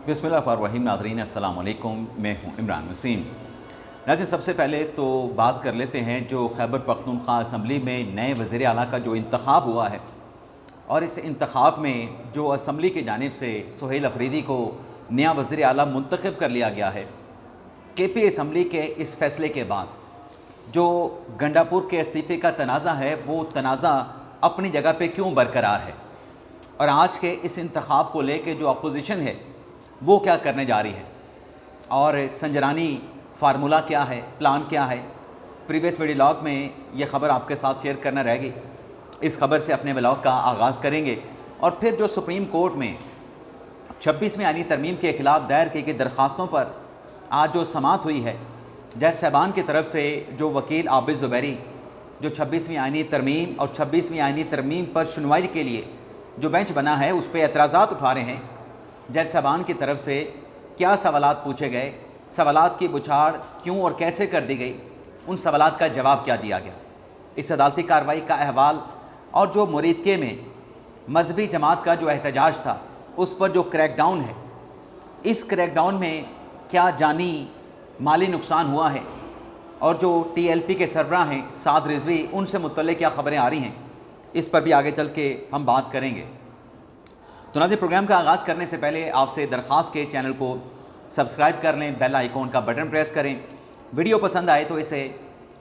बिस्मिल्लाहिर्रहमानिर्रहीम। नाज़रीन अस्सलाम वालेकुम, मैं हूँ इमरान वसीम। नाज़रीन, सबसे पहले तो बात कर लेते हैं जो खैबर पख्तूनख्वा असम्बली में नए वज़ीर आला का जो इंतखाब हुआ है और इस इंतखाब में जो असम्बली की जानिब से सुहेल अफरीदी को नया वज़ीर आला मुंतखब कर लिया गया है। KP असम्बली के इस फैसले के बाद जो गंडापुर के इस्तीफ़े का तनाज़ा है वो तनाज़ा अपनी जगह पे क्यों बरकरार है और आज के इस इंतखाब को लेके जो अपोजिशन है वो क्या करने जा रही है और संजरानी फार्मूला क्या है, प्लान क्या है। प्रीवियस व्लॉग में ये ख़बर आपके साथ शेयर करना रहेगी। इस खबर से अपने व्लॉग का आगाज़ करेंगे और फिर जो सुप्रीम कोर्ट में 26वीं आईनी तरमीम के ख़िलाफ़ दायर की गई दरख्वास्तों पर आज जो समाअत हुई है, जज साहबान की तरफ से जो वकील आबिद ज़ुबैरी जो 26वीं आईनी तरमीम और 26वीं आईनी तरमीम पर सुनवाई के लिए जो बेंच बना है उस पर एतराज़ात उठा रहे हैं। जज साहबान की तरफ से क्या सवालात पूछे गए, सवालात की बुछाड़ क्यों और कैसे कर दी गई, उन सवालात का जवाब क्या दिया गया, इस अदालती कार्रवाई का अहवाल और जो मुरीदके में मजहबी जमात का जो एहतजाज था उस पर जो क्रैकडाउन है, इस क्रैकडाउन में क्या जानी माली नुकसान हुआ है और जो TLP के सरबराह हैं साद रिजवी, उनसे मुतल्लिक़ क्या ख़बरें आ रही हैं, इस पर भी आगे चल के हम बात करेंगे। तो नाज़रीन, प्रोग्राम का आगाज़ करने से पहले आपसे दरख्वास्त के चैनल को सब्सक्राइब कर लें, बेल आइकॉन का बटन प्रेस करें। वीडियो पसंद आए तो इसे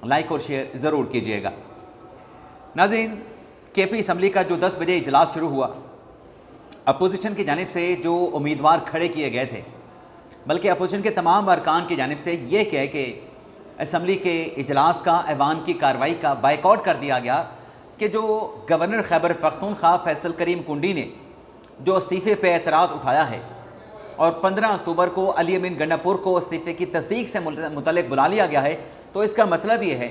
लाइक और शेयर ज़रूर कीजिएगा। नाज़रीन, KP असम्बली का जो 10 बजे इजलास शुरू हुआ, अपोजिशन की जानिब से जो उम्मीदवार खड़े किए गए थे, बल्कि अपोजिशन के तमाम अरकान की जानिब से ये कह के असम्बली के इजलास का ऐवान की कार्रवाई का बाइकआउट कर दिया गया कि जो गवर्नर खैबर पख्तूनख्वा फैसल करीम कुंडी ने जो इस्तीफ़े पे एतराज़ उठाया है और 15 अक्टूबर को अली अमीन गंडापुर को इस्तीफ़े की तस्दीक से मुतल्लिक़ बुला लिया गया है, तो इसका मतलब ये है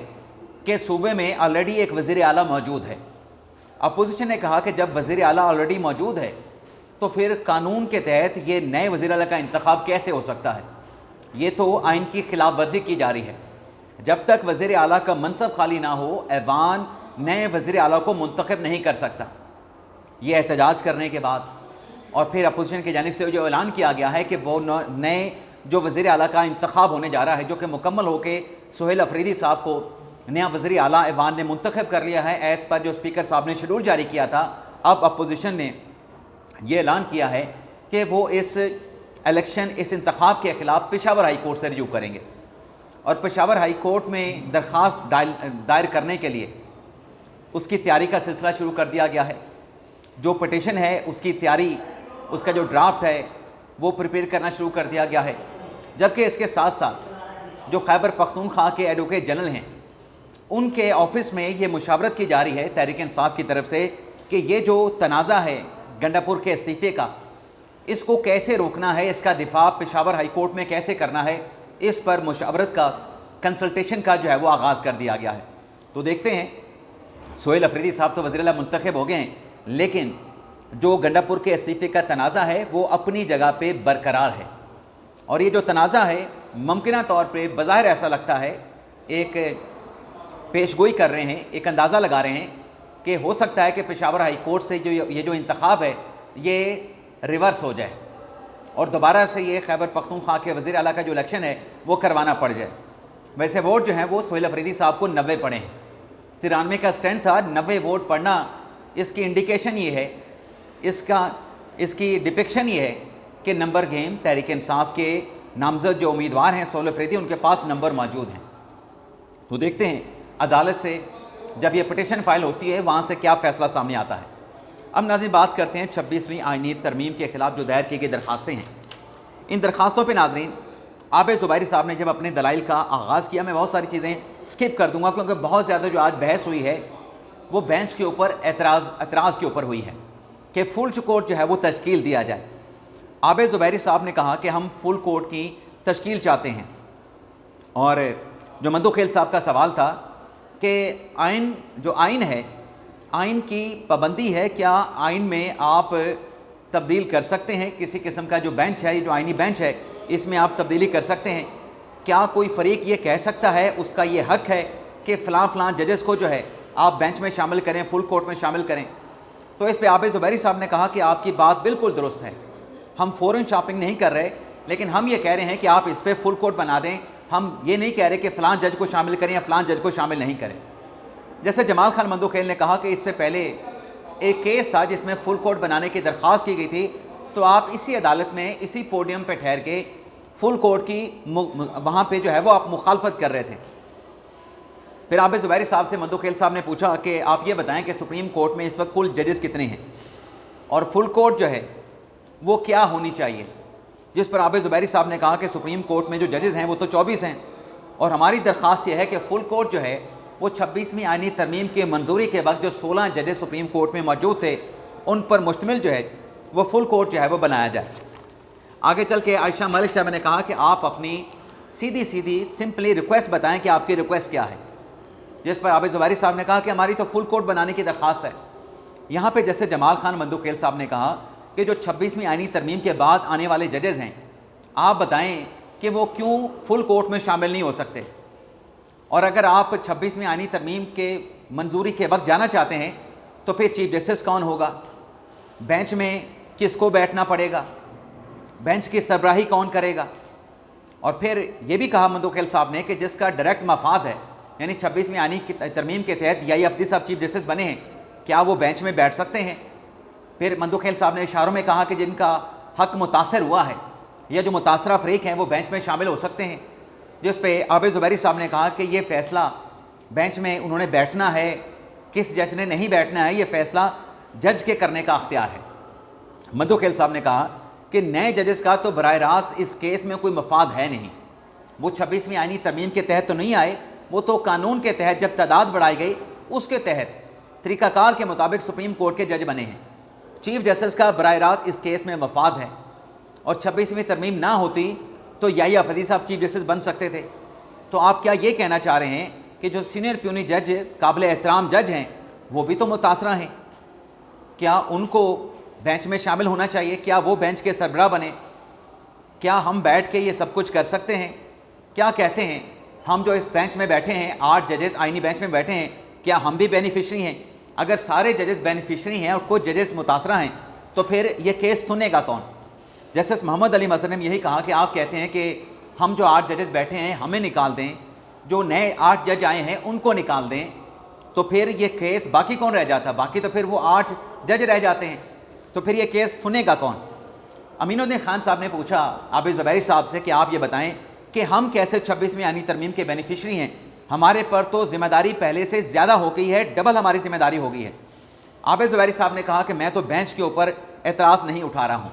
कि सूबे में ऑलरेडी एक वज़ीर आला मौजूद है। अपोजिशन ने कहा कि जब वज़ीर आला ऑलरेडी मौजूद है तो फिर कानून के तहत ये नए वज़ीर आला का इंतखाब कैसे हो सकता है। ये तो आइन की खिलाफ वर्जी की जा रही है। जब तक वज़ीर आला का मनसब खाली ना हो, ऐवान नए वज़ीर आला को मुंतखब नहीं कर सकता। ये एहतजाज करने के बाद और फिर अपोजिशन की जानिब से जो ऐलान किया गया है कि वो नए जो वज़ीर आला का इंतखाब होने जा रहा है, जो कि मुकम्मल होकर सुहेल अफरीदी साहब को नया वज़ीर आला ऐवान ने मुंतखब कर लिया है एज़ पर जो स्पीकर साहब ने शेड्यूल जारी किया था। अब अपोजिशन ने यह ऐलान किया है कि वो इस इलेक्शन, इस इंतखाब के ख़िलाफ़ पेशावर हाई कोर्ट से रिव्यू करेंगे और पेशावर हाई कोर्ट में दरख्वास्त दायर करने के लिए उसकी तैयारी का सिलसिला शुरू कर दिया गया है। जो पटिशन है उसकी तैयारी, उसका जो ड्राफ्ट है वो प्रिपेयर करना शुरू कर दिया गया है। जबकि इसके साथ साथ जो खैबर पख्तूनख्वा के एडवोकेट जनरल हैं उनके ऑफिस में ये मुशावरत की जा रही है तहरीक इंसाफ की तरफ से कि ये जो तनाज़ा है गंडापुर के इस्तीफ़े का, इसको कैसे रोकना है, इसका दिफा पेशावर हाई कोर्ट में कैसे करना है, इस पर मुशावरत का, कंसल्टेशन का जो है वो आगाज़ कर दिया गया है। तो देखते हैं, सुहेल अफरीदी साहब तो वज़ीर आला मुंतखब हो गए हैं, लेकिन जो गंडापुर के इस्तीफ़े का तनाज़ा है वो अपनी जगह पे बरकरार है और ये जो तनाज़ा है मुमकिना तौर पे बज़ाहिर ऐसा लगता है, एक पेशगोई कर रहे हैं, एक अंदाज़ा लगा रहे हैं कि हो सकता है कि पेशावर हाई कोर्ट से ये जो इंतखाब है ये रिवर्स हो जाए और दोबारा से ये खैबर पख्तूनख्वा के वज़ीर आला का जो इलेक्शन है वो करवाना पड़ जाए। वैसे वोट जो हैं वो सुहेल अफरीदी साहब को 90 पड़े हैं। 93 का स्टैंड था, 90 वोट पड़ना इसकी इंडिकेशन ये है, इसकी डिपिक्शन ये है कि नंबर गेम तहरीक इंसाफ के नामज़द जो उम्मीदवार हैं सुहेल अफरीदी, उनके पास नंबर मौजूद हैं। तो देखते हैं अदालत से जब ये पटिशन फाइल होती है वहाँ से क्या फ़ैसला सामने आता है। अब नाज़रीन, बात करते हैं 26वीं आईनी तरमीम के ख़िलाफ़ जो दायर की गई दरख्वास्तें हैं। इन दरख्वास्तों पर नाज़रीन आबिद ज़ुबैरी साहब ने जब अपने दलाइल का आगाज़ किया, मैं बहुत सारी चीज़ें स्किप कर दूँगा क्योंकि बहुत ज़्यादा जो आज बहस हुई है वो बेंच के ऊपर एतराज़ के ऊपर हुई है कि फुल कोर्ट जो है वो तश्कील दिया जाए। आबिद ज़ुबैरी साहब ने कहा कि हम फुल कोर्ट की तश्कील चाहते हैं और जो मंदू खेल साहब का सवाल था कि आइन है, आइन की पाबंदी है, क्या आइन में आप तब्दील कर सकते हैं, किसी किस्म का जो बेंच है, ये जो आइनी बेंच है इसमें आप तब्दीली कर सकते हैं, क्या कोई फ़रीक ये कह सकता है, उसका ये हक़ है कि फ़लाँ जजेस को जो है आप बेंच में शामिल करें, फुल कोर्ट में शामिल करें। तो इस पर आबिद ज़ुबैरी साहब ने कहा कि आपकी बात बिल्कुल दुरुस्त है, हम फ़ौरन शॉपिंग नहीं कर रहे, लेकिन हम ये कह रहे हैं कि आप इस पर फुल कोर्ट बना दें। हम ये नहीं कह रहे कि फ़लाँ जज को शामिल करें या फ़लाँ जज को शामिल नहीं करें। जैसे जमाल खान मंदोखेल ने कहा कि इससे पहले एक केस था जिसमें फुल कोर्ट बनाने की दरख्वास्त की गई थी, तो आप इसी अदालत में इसी पोडियम पर ठहर के फुल कोर्ट की वहाँ पे जो है वो आप मुखालफत कर रहे थे। फिर आबिद ज़ुबैरी साहब से मंदोखेल साहब ने पूछा कि आप ये बताएं कि सुप्रीम कोर्ट में इस वक्त कुल जजेस कितने हैं और फुल कोर्ट जो है वो क्या होनी चाहिए, जिस पर आबिद ज़ुबैरी साहब ने कहा कि सुप्रीम कोर्ट में जो जजेस हैं वो तो 24 हैं और हमारी दरख्वास्त ये है कि फुल कोर्ट जो है वो 26वीं आईनी तरमीम के मंजूरी के वक्त जो 16 जजेस सुप्रीम कोर्ट में मौजूद थे उन पर मुश्तमिल जो है वो फुल कोर्ट जो है वो बनाया जाए। आगे चल के आयशा मलिक साहब ने कहा कि आप अपनी सीधी सीधी सिंपली रिक्वेस्ट बताएं कि आपकी रिक्वेस्ट क्या है, जिस पर आबिद ज़ुबैरी साहब ने कहा कि हमारी तो फुल कोर्ट बनाने की दरख्वास्त है। यहाँ पे जैसे जमाल खान मंदोखेल साहब ने कहा कि जो 26वीं आईनी तरमीम के बाद आने वाले जजेस हैं, आप बताएं कि वो क्यों फुल कोर्ट में शामिल नहीं हो सकते, और अगर आप 26वीं आईनी तरमीम के मंजूरी के वक्त जाना चाहते हैं तो फिर चीफ जस्टिस कौन होगा, बेंच में किसको बैठना पड़ेगा, बेंच की सरबराही कौन करेगा। और फिर ये भी कहा मंदोखेल साहब ने कि जिसका डायरेक्ट मफाद है, यानी 26वीं आईनी की तरमीम के तहत याई अफदी साहब चीफ जस्टिस बने हैं, क्या वो बेंच में बैठ सकते हैं। फिर मंदोखेल साहब ने इशारों में कहा कि जिनका हक मुतासर हुआ है या जो मुतासरा फरीक हैं वो बेंच में शामिल हो सकते हैं, जिस पे आबिद ज़ुबैरी साहब ने कहा कि ये फ़ैसला बेंच में उन्होंने बैठना है, किस जज ने नहीं बैठना है, ये फ़ैसला जज के करने का अख्तियार है। मंदोखेल साहब ने कहा कि नए जजेस का तो बराह रास्त इस केस में कोई मफाद है नहीं, वो 26वीं आईनी तरमीम के तहत तो नहीं आए, वो तो कानून के तहत जब तादाद बढ़ाई गई उसके तहत तरीक़ाकार के मुताबिक सुप्रीम कोर्ट के जज बने हैं। चीफ जस्टिस का बराह रास्त इस केस में मफाद है और 26वीं तरमीम ना होती तो याई अफदी साहब चीफ जस्टिस बन सकते थे। तो आप क्या ये कहना चाह रहे हैं कि जो सीनियर प्यूनी जज काबिल एहतराम जज हैं वो भी तो मुतासरा हैं, क्या उनको बेंच में शामिल होना चाहिए, क्या वो बेंच के सरबराह बने, क्या हम बैठ के ये सब कुछ कर सकते हैं। क्या कहते हैं हम जो इस बेंच में बैठे हैं, 8 जजेस आईनी बेंच में बैठे हैं, क्या हम भी बेनिफिशरी हैं। अगर सारे जजेस बेनिफिशरी हैं और कुछ जजेस मुतासरा हैं तो फिर ये केस सुनेगा कौन। जस्टिस मोहम्मद अली मज़हर ने यही कहा कि आप कहते हैं कि हम जो 8 जजेस बैठे हैं हमें निकाल दें, जो नए 8 जज आए हैं उनको निकाल दें, तो फिर ये केस बाकी कौन रह जाता, बाकी तो फिर वो 8 जज रह जाते हैं, तो फिर ये केस सुनेगा कौन। अमीनुद्दीन खान साहब ने पूछा आबिद ज़ुबैरी साहब से कि आप ये बताएं कि हम कैसे 26वीं आईनी तरमीम के बेनिफिशरी हैं, हमारे पर तो ज़िम्मेदारी पहले से ज़्यादा हो गई है, डबल हमारी ज़िम्मेदारी हो गई है। आबिद ज़ुबैरी साहब ने कहा कि मैं तो बेंच के ऊपर एतराज़ नहीं उठा रहा हूँ।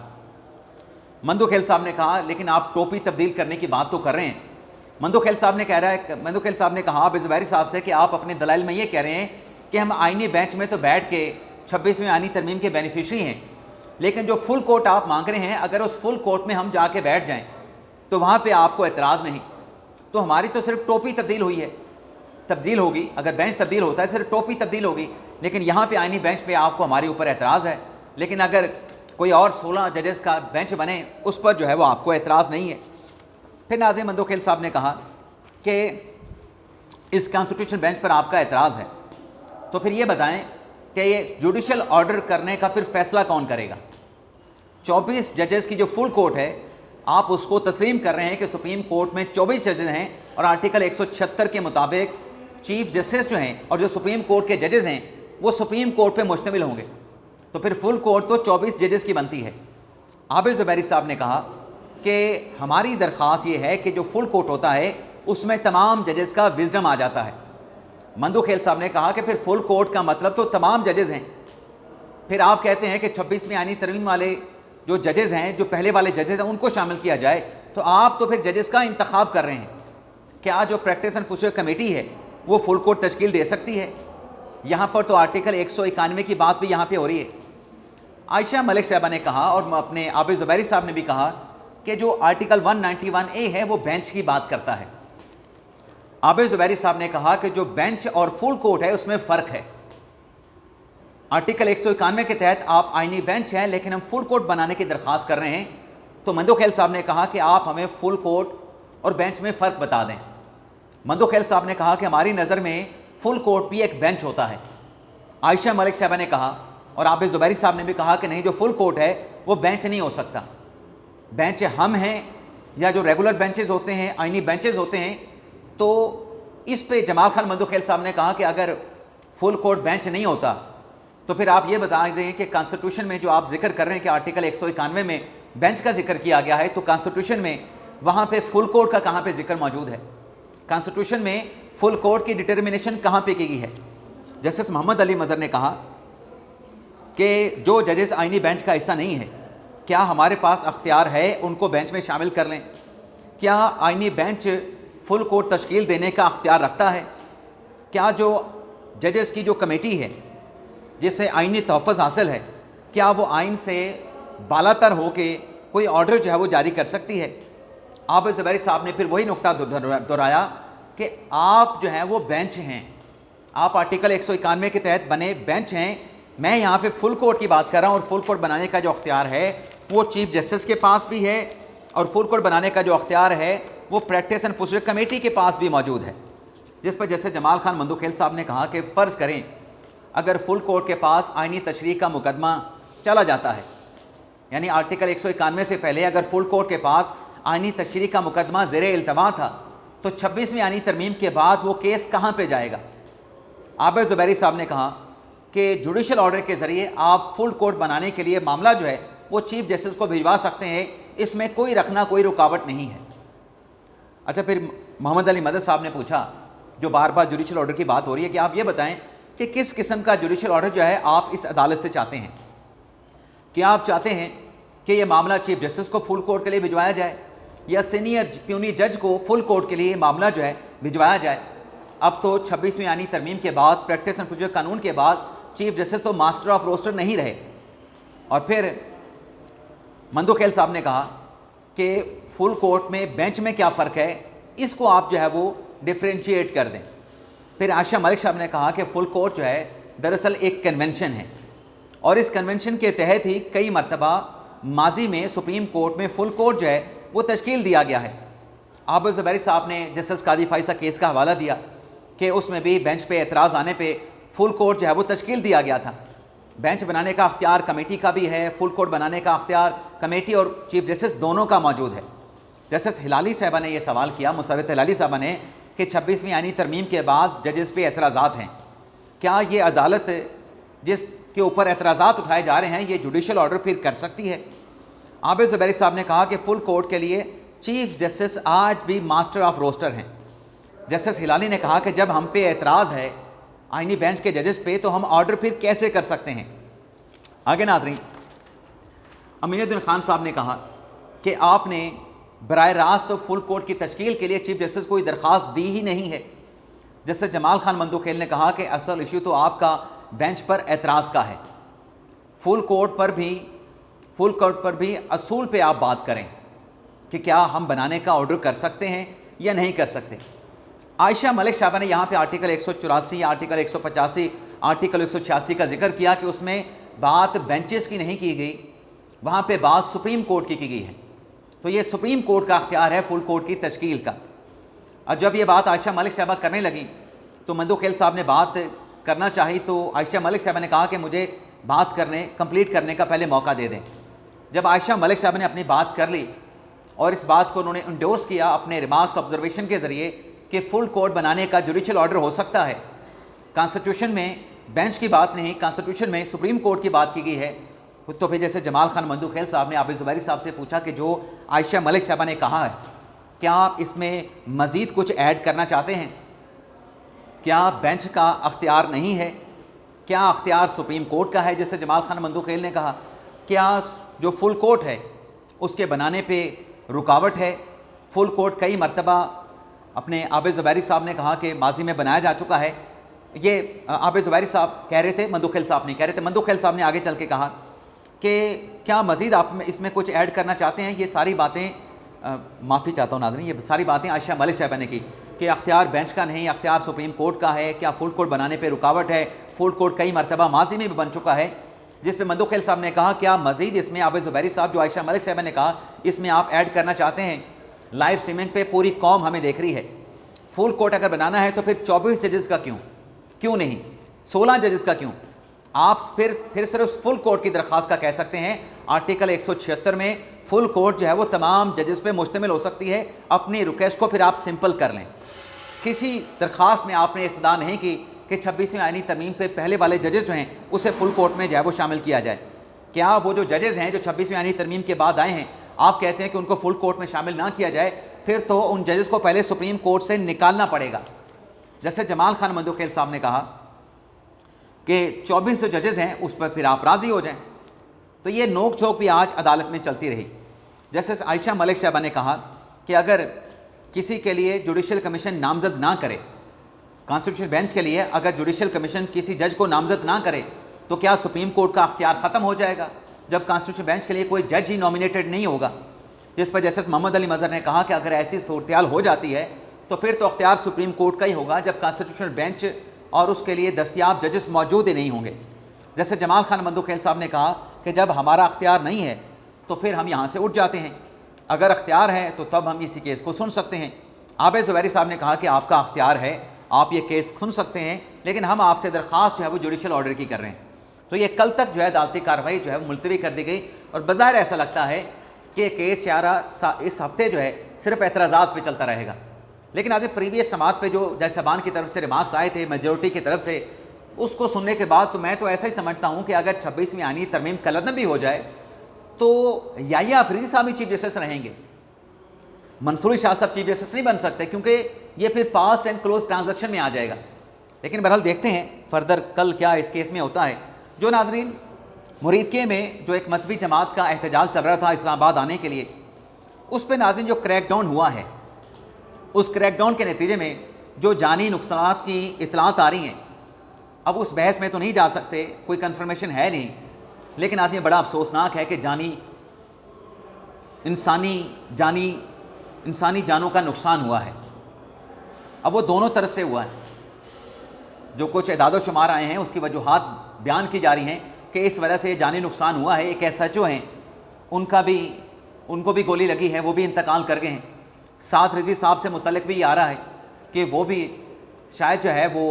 मंदोखेल साहब ने कहा लेकिन आप टोपी तब्दील करने की बात तो कर रहे हैं। मंदोखेल साहब ने कहा आबिद ज़ुबैरी साहब से कि आप अपने दलाइल में ये कह रहे हैं कि हम आईनी बेंच में तो बैठ के 26वीं आईनी तरमीम के बेनिफिशरी हैं, लेकिन जो फुल कोर्ट आप मांग रहे हैं अगर उस फुल कोर्ट में हम जाके बैठ जाएं तो वहाँ पे आपको एतराज़ नहीं, तो हमारी तो सिर्फ टोपी तब्दील हुई है, तब्दील होगी। अगर बेंच तब्दील होता है सिर्फ टोपी तब्दील होगी, लेकिन यहाँ पे आईनी बेंच पे आपको हमारे ऊपर एतराज़ है। लेकिन अगर कोई और 16 जजेस का बेंच बने उस पर जो है वो आपको एतराज़ नहीं है। फिर नाज़िम मंदोखेल साहब ने कहा कि इस कॉन्स्टिट्यूशन बेंच पर आपका एतराज़ है, तो फिर ये बताएं कि ये जुडिशल ऑर्डर करने का फिर फैसला कौन करेगा। 24 जजेस की जो फुल कोर्ट है आप उसको तस्लीम कर रहे हैं कि सुप्रीम कोर्ट में 24 जजेस हैं और आर्टिकल 176 के मुताबिक चीफ जस्टिस जो हैं और जो सुप्रीम कोर्ट के जजेस हैं वो सुप्रीम कोर्ट पे मुश्तमिल होंगे, तो फिर फुल कोर्ट तो 24 जजेस की बनती है। आबिद ज़ुबैरी साहब ने कहा कि हमारी दरख्वास्त ये है कि जो फुल कोर्ट होता है उसमें तमाम जजेस का विजडम आ जाता है। मंदोखेल साहब ने कहा कि फिर फुल कोर्ट का मतलब तो तमाम जजेस हैं। फिर आप कहते हैं कि 26वीं आईनी तरमीम वाले जो जजेस हैं, जो पहले वाले जजेस हैं, उनको शामिल किया जाए, तो आप तो फिर जजेस का इंतखाब कर रहे हैं। क्या जो प्रैक्टिस एंड प्रोसीजर कमेटी है वो फुल कोर्ट तश्कील दे सकती है? यहाँ पर तो आर्टिकल 191 की बात भी यहाँ पे हो रही है। आयशा मलिक साहबा ने कहा और अपने आबिद ज़ुबैरी साहब ने भी कहा कि जो आर्टिकल 191A है वो बेंच की बात करता है। आबिद ज़ुबैरी साहब ने कहा कि जो बेंच और फुल कोर्ट है उसमें फ़र्क है। आर्टिकल 191 के तहत आप आईनी बेंच हैं लेकिन हम फुल कोर्ट बनाने की दरख्वास्त कर रहे हैं। तो मंदोखेल साहब ने कहा कि आप हमें फुल कोर्ट और बेंच में फ़र्क बता दें। मंदोखेल साहब ने कहा कि हमारी नज़र में फुल कोर्ट भी एक बेंच होता है। आयशा मलिक साहबा ने कहा और आबिद ज़ुबैरी साहब ने भी कहा कि नहीं, जो फुल कोर्ट है वो बेंच नहीं हो सकता। बेंच हम हैं या जो रेगुलर बेंचेस होते हैं, आइनी बेंचेस होते हैं, तो इस पे जमाल खान मंदोखेल साहब ने कहा कि अगर फुल कोर्ट बेंच नहीं होता तो फिर आप ये बता दें कि कॉन्स्टिट्यूशन में जो आप जिक्र कर रहे हैं कि आर्टिकल 191 में बेंच का जिक्र किया गया है, तो कॉन्स्टिट्यूशन में वहाँ पे फुल कोर्ट का कहाँ पे जिक्र मौजूद है? कॉन्स्टिट्यूशन में फुल कोर्ट की डिटर्मिनेशन कहाँ पे की गई है? जस्टिस मोहम्मद अली मज़हर ने कहा कि जो जजेस आइनी बेंच का हिस्सा नहीं है, क्या हमारे पास अख्तियार है उनको बेंच में शामिल कर लें? क्या आइनी बेंच फुल कोर्ट तश्कील देने का अख्तियार रखता है? क्या जो जजेस की जो कमेटी है जिससे आइनी तहफ़्फ़ुज़ हासिल है, क्या वो आइन से बालातर हो के कोई ऑर्डर जो है वो जारी कर सकती है? आबिद ज़ुबैरी साहब ने फिर वही नुक्ता दोहराया कि आप जो हैं वो बेंच हैं, आप आर्टिकल 191 के तहत बने बेंच हैं। मैं यहाँ पे फुल कोर्ट की बात कर रहा हूँ और फुल कोर्ट बनाने का जो अख्तियार है वो चीफ जस्टिस के पास भी है और फुल कोर्ट बनाने का जो अख्तियार है वो प्रैक्टिस एंड प्रोसीजर कमेटी के पास भी मौजूद है। जिस पर जैसे जमाल खान मंदोखेल साहब ने कहा कि फ़र्ज़ करें अगर फुल कोर्ट के पास आइनी तशरीह का मुकदमा चला जाता है, यानी आर्टिकल 191 से पहले अगर फुल कोर्ट के पास आइनी तशरीह का मुकदमा ज़ेरे इल्तवा था, तो 26वीं आइनी तरमीम के बाद वो केस कहाँ पे जाएगा? आबिद ज़ुबैरी साहब ने कहा कि जुडिशल ऑर्डर के ज़रिए आप फुल कोर्ट बनाने के लिए मामला जो है वो चीफ जस्टिस को भिजवा सकते हैं, इसमें कोई रखना कोई रुकावट नहीं है। अच्छा, फिर मोहम्मद अली मदद साहब ने पूछा, जो बार बार जुडिशल ऑर्डर की बात हो रही है, कि आप ये बताएं कि किस किस्म का जुडिशल ऑर्डर जो है आप इस अदालत से चाहते हैं? क्या आप चाहते हैं कि ये मामला चीफ जस्टिस को फुल कोर्ट के लिए भिजवाया जाए या सीनियर प्यूनी जज को फुल कोर्ट के लिए मामला जो है भिजवाया जाए? अब तो 26वीं आइनी तरमीम के बाद, प्रैक्टिस एंड प्रोसीजर कानून के बाद, चीफ जस्टिस तो मास्टर ऑफ रोस्टर नहीं रहे। और फिर मंदोखेल साहब ने कहा कि फुल कोर्ट में बेंच में क्या फ़र्क है, इसको आप जो है वो डिफ्रेंशिएट कर दें। फिर आयशा मलिक साहब ने कहा कि फुल कोर्ट जो है दरअसल एक कन्वेंशन है और इस कन्वेंशन के तहत ही कई मरतबा माजी में सुप्रीम कोर्ट में फुल कोर्ट जो है वो तश्कील दिया गया है। आबिद ज़ुबैरी साहब ने जस्टिस कादी फाइसा केस का हवाला दिया कि उसमें भी बेंच पे एतराज़ आने पे फुल कोर्ट जो है वो तश्कील दिया गया था। बेंच बनाने का अख्तियार कमेटी का भी है, फुल कोर्ट बनाने का अख्तियार कमेटी और चीफ जस्टिस दोनों का मौजूद है। जस्टिस हिलाली साहबा ने यह सवाल किया, मुसर्रत हिलाली साहबा ने, कि 26वीं आइनी तरमीम के बाद जजेस पे एतराज़ात हैं, क्या ये अदालत जिसके ऊपर एतराज़ात उठाए जा रहे हैं ये जुडिशल ऑर्डर फिर कर सकती है? आबिद ज़ुबैरी साहब ने कहा कि फुल कोर्ट के लिए चीफ जस्टिस आज भी मास्टर ऑफ रोस्टर हैं। जस्टिस हिलाली ने कहा कि जब हम पे एतराज़ है आइनी बेंच के जजेस पे, तो हम ऑर्डर फिर कैसे कर सकते हैं? आगे नाज़रीन, अमीनुद्दीन खान साहब ने कहा कि आपने बराह रास्त तो फुल कोर्ट की तश्कील के लिए चीफ जस्टिस को कोई दरख्वास्त दी ही नहीं है। जस्टिस जमाल खान मंदोखेल ने कहा कि असल इशू तो आपका बेंच पर एतराज़ का है, फुल कोर्ट पर भी असूल पे आप बात करें कि क्या हम बनाने का ऑर्डर कर सकते हैं या नहीं कर सकते। आयशा मलिक साहबा ने यहाँ पे आर्टिकल 184, आर्टिकल 185, आर्टिकल 186 का जिक्र किया कि उसमें बात बेंचेस की नहीं की गई, वहाँ पे बात सुप्रीम कोर्ट की गई है। तो ये सुप्रीम कोर्ट का अख्तियार है फुल कोर्ट की तश्कील का। और जब ये बात आयशा मलिक साहबा करने लगी तो मंदोखेल साहब ने बात करना चाहिए, तो आयशा मलिक साहबा ने कहा कि मुझे बात कंप्लीट करने का पहले मौका दे दें। जब आयशा मलिक साहबा ने अपनी बात कर ली और इस बात को उन्होंने इंडोर्स किया अपने रिमार्क्स ऑब्जर्वेशन के ज़रिए कि फुल कोर्ट बनाने का जुडिशल ऑर्डर हो सकता है, कॉन्स्टिट्यूशन में बेंच की बात नहीं, कॉन्स्टिट्यूशन में सुप्रीम कोर्ट की बात की गई है, तो फिर जैसे जमाल खान मंदोखेल साहब ने आबिद ज़ुबैरी साहब से पूछा कि जो आयशा मलिक साहबा ने कहा है, क्या आप इसमें मज़ीद कुछ ऐड करना चाहते हैं? क्या बेंच का अख्तियार नहीं है? क्या अख्तियार सुप्रीम कोर्ट का है? जैसे जमाल खान मंदोखेल ने कहा, क्या जो फुल कोर्ट है उसके बनाने पे रुकावट है? फुल कोर्ट कई मरतबा अपने आबिद ज़ुबैरी साहब ने कहा कि माजी में बनाया जा चुका है। ये आबिद ज़ुबैरी साहब कह रहे थे, मंदोखेल साहब नहीं कह रहे थे। मंदोखेल साहब ने आगे चल के कहा कि क्या मज़ीद आप इसमें कुछ ऐड करना चाहते हैं? ये सारी बातें, माफ़ी चाहता हूँ नाज़रीन, ये सारी बातें आयशा मलिक साहबा ने की कि अख्तियार बेंच का नहीं, अख्तियार सुप्रीम कोर्ट का है। क्या फुल कोर्ट बनाने पे रुकावट है? फुल कोर्ट कई मरतबा माजी में भी बन चुका है। जिस पे मंदोखेल साहब ने कहा क्या मज़ीद इसमें आबिद ज़ुबैरी साहब, जो आयशा मलिक साहबा ने कहा, इसमें आप ऐड करना चाहते हैं? लाइव स्ट्रीमिंग पे पूरी कौम हमें देख रही है। फुल कोर्ट अगर बनाना है तो फिर 24 जजेस का क्यों नहीं 16 जजेस का क्यों? आप फिर सिर्फ फुल कोर्ट की दरख्वास्त का कह सकते हैं। आर्टिकल 176 में फुल कोर्ट जो है वो तमाम जजेस पे मुश्तमिल हो सकती है। अपनी रिक्वेस्ट को फिर आप सिंपल कर लें। किसी दरख्वास्त में आपने इस्तदा नहीं की कि 26वीं आईनी तरमीम पे पहले वाले जजेस जो हैं उसे फुल कोर्ट में जो है वो शामिल किया जाए। क्या वो जो जजेस हैं जो 26वीं आईनी तरमीम के बाद आए हैं, आप कहते हैं कि उनको फुल कोर्ट में शामिल ना किया जाए, फिर तो उन जजेस को पहले सुप्रीम कोर्ट से निकालना पड़ेगा। जैसे जमाल खान मंदोखेल साहब ने कहा कि 24 जो जजेस हैं उस पर फिर आप राज़ी हो जाएं, तो ये नोक झोंक भी आज अदालत में चलती रही। जैसे आयशा मलिक साहबा ने कहा कि अगर किसी के लिए जुडिशल कमीशन नामजद ना करे, कॉन्स्टिट्यूशन बेंच के लिए अगर जुडिशल कमीशन किसी जज को नामजद ना करे तो क्या सुप्रीम कोर्ट का अख्तियार ख़त्म हो जाएगा? जब कॉन्स्टिट्यूशन बेंच के लिए कोई जज ही नॉमिनेटेड नहीं होगा, जिस पर जस्टिस मोहम्मद अली मज़हर ने कहा कि अगर ऐसी सूरत हो जाती है तो फिर तो अख्तियार सुप्रीम कोर्ट का ही होगा, जब कॉन्स्टिट्यूशनल बेंच और उसके लिए दस्तियाब जजेस मौजूद ही नहीं होंगे। जैसे जमाल खान मंदोखेल साहब ने कहा कि जब हमारा अख्तियार नहीं है तो फिर हम यहाँ से उठ जाते हैं, अगर अख्तियार है तो तब हम इसी केस को सुन सकते हैं। आबिद ज़ुबैरी साहब ने कहा कि आपका अख्तियार है, आप ये केस सुन सकते हैं, लेकिन हम आपसे दरख्वास्त जो है वो जुडिशल ऑर्डर की कर रहे हैं। तो ये कल तक जो है अदालती कार्रवाई जो है वो मुलतवी कर दी गई और बज़ाहिर ऐसा लगता है कि केस इस हफ्ते जो है सिर्फ एतराज़ात पे चलता रहेगा। लेकिन आज प्रीवियस समात पे जो जज साहबान की तरफ से रिमार्क्स आए थे मेजोरिटी की तरफ से, उसको सुनने के बाद तो मैं तो ऐसा ही समझता हूँ कि अगर 26वीं आईनी तरमीम कलअदम भी हो जाए तो याहिया अफरीदी साहब ही चीफ जस्टिस रहेंगे, मंसूर शाह साहब चीफ जस्टिस नहीं बन सकते, क्योंकि ये फिर पास एंड क्लोज ट्रांजैक्शन में आ जाएगा। लेकिन बहरहाल देखते हैं फर्दर कल क्या इस केस में होता है। जो नाजरीन मुरीदके में जो एक मजहबी जमात का एहतजाज चल रहा था इस्लामाबाद आने के लिए, उस पर नाजरीन जो क्रैकडाउन हुआ है, उस क्रैकडाउन के नतीजे में जो जानी नुकसान की इतलात आ रही हैं, अब उस बहस में तो नहीं जा सकते, कोई कन्फर्मेशन है नहीं, लेकिन आज ये बड़ा अफसोसनाक है कि इंसानी जानों का नुकसान हुआ है। अब वो दोनों तरफ से हुआ है। जो कुछ इदादो शुमार आए हैं उसकी वजूहात बयान की जा रही हैं कि इस वजह से जानी नुकसान हुआ है। एक SHO हैं, उनको भी गोली लगी है, वो भी इंतकाल कर गए हैं। साथ रिजवी साहब से मुतल्लिक भी आ रहा है कि वो भी शायद जो है वो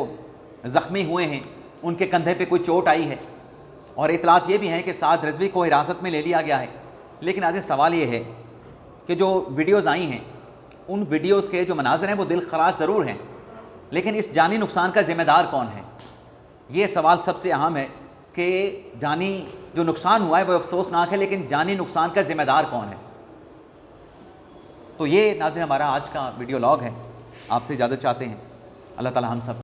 ज़ख्मी हुए हैं, उनके कंधे पे कोई चोट आई है, और इतलात ये भी हैं कि साथ रिजवी को हिरासत में ले लिया गया है। लेकिन आज सवाल ये है कि जो वीडियोज़ आई हैं, उन वीडियोज़ के जो मनाज़र हैं वो दिल खराश ज़रूर हैं, लेकिन इस जानी नुकसान का ज़िम्मेदार कौन है? ये सवाल सबसे अहम है कि जानी जो नुकसान हुआ है वो अफसोसनाक है, लेकिन जानी नुकसान का ज़िम्मेदार कौन है? तो ये नाज़रीन हमारा आज का वीडियो लॉग है। आपसे इजाज़त चाहते हैं। अल्लाह ताला हम सब